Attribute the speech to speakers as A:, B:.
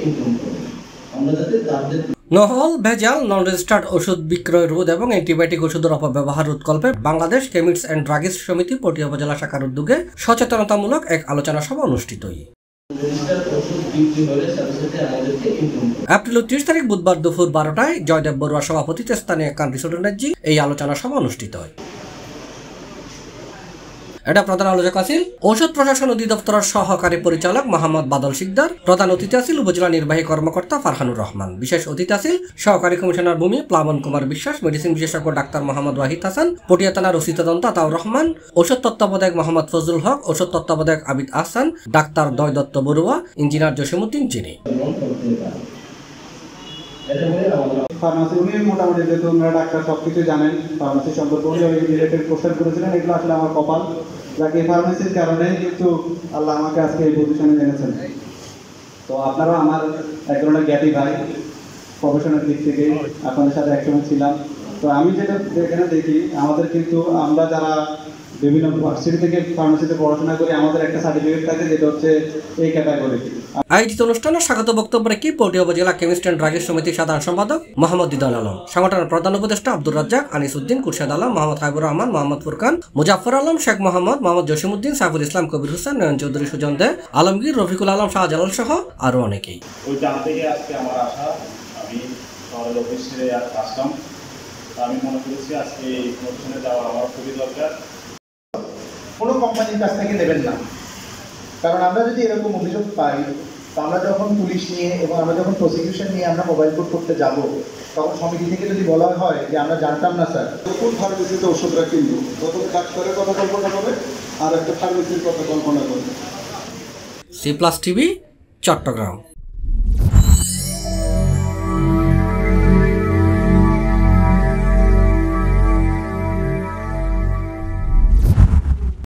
A: Improve করব আমরা যাতে তাদের
B: নহল ভেজাল নন রেজিস্টার্ড ওষুধ বিক্রয় রোধ এবং অ্যান্টিবায়োটিক ওষুধের অপব্যবহার রোধকল্পে বাংলাদেশ কেমিস্টস অ্যান্ড ড্রাগিস্ট সমিতি পটিয়া উপজেলা শাখার উদ্যোগে সচেতনতামূলক এক আলোচনা সভা অনুষ্ঠিত হয়। এপ্রিল 30 তারিখ বুধবার দুপুর 12টায় জয়দেব বড়ুয়া সভাপতিত্বে স্থানীয় কান রিসোর্টের এই আলোচনা সভা অনুষ্ঠিত হয়। এটা প্রধান আলোচক আছেন ঔষধ প্রশাসন অধিদপ্তরের সহকারী পরিচালক মোহাম্মদ বাদল শিকদার, প্রধান অতিথি আছেন উপজেলা নির্বাহী কর্মকর্তা ফারহানুর রহমান, বিশেষ অতিথি আছেন সহকারী কমিশনার ভূমি প্লাবন কুমার বিশ্বাস, মেডিসিন বিশেষজ্ঞ ডাক্তার মোহাম্মদ ওয়াহিদ হাসান, পটিয়া থানার ওসি তদন্ত আতাউর রহমান, ঔষধ তত্ত্বাবধায়ক মোহাম্মদ ফজলুল হক, ঔষধ তত্ত্বাবধায়ক আবিদ আহসান, ডাক্তার দয় দত্ত বড়ুয়া, ইঞ্জিনিয়ার জসিমউদ্দিন চিনি।
C: ফার্মাসি উনি মোটামুটি যেহেতু ওনারা ডাক্তার সব কিছু জানেন ফার্মাসি সম্পর্কে উনি রিলেটেড কোশ্চেন করেছিলেন, এগুলো আসলে আমার কপাল যাকে ফার্মাসির কারণে কিন্তু আল্লাহ আমাকে আজকে এই পজিশনে এনেছেন। তো আপনারাও আমার এক ধরনের জ্ঞাতি ভাই, প্রফেশনের দিক থেকে আপনাদের সাথে একসঙ্গে ছিলাম। তো আমি যেটা এখানে দেখি আমাদের কিন্তু আমরা যারা বিভিন্ন ভার্সিটি থেকে ফার্মাসিতে পড়াশোনা করি আমাদের একটা সার্টিফিকেট থাকে যেটা হচ্ছে এই ক্যাটাগরি।
B: আয়োজিত অনুষ্ঠানে স্বাগত বক্তব্য রেখে পটিয়া উপজেলা কেমিস্ট অ্যান্ড ড্রাগিস্ট সমিতির সাধারণ সম্পাদক মোহাম্মদ দিদান আলম, সংগঠনের প্রধান উপদেষ্টা আব্দুর রাজ্জাক, আনিস উদ্দিন, কুরশেদ আলম, মোহাম্মদ হাবিবুর রহমান, মোহাম্মদ ফুরকান, মুজাফর আলম, শেখ মোহাম্মদ, মোহাম্মদ জসিমউদ্দিন, সাইফুল ইসলাম, কবির হোসেন, নয়ন চৌধুরী, সুজন দে, আলমগীর, রফিকুল আলম, শাহজালাল সহ আরো অনেকেই।
D: ওই জান থেকে আজকে আমার আশা, আমি শহরের অফিসে আসলাম। আমি মনে করেছি আজকে এই প্রতিষ্ঠানে যাওয়া আমার খুবই দরকার।
E: কোনো কোম্পানির কাছ থেকে নেবেন না, কারণ আমরা যদি এরকম অভিযোগ পাই তো আমরা যখন পুলিশ নিয়ে এবং আমরা যখন প্রসিকিউশন নিয়ে আমরা মোবাইল কোর্ট করতে যাব তখন সমিতি থেকে যদি বলা হয় যে আমরা জানতাম না স্যার,
C: কোন ফার্মেসিতে ওষুধরা কিনবো তত ডাক্তারের কথা কল্পনা করে আর একটা ফার্মেসির কথা কল্পনা করে।
B: C+ TV Chittagong.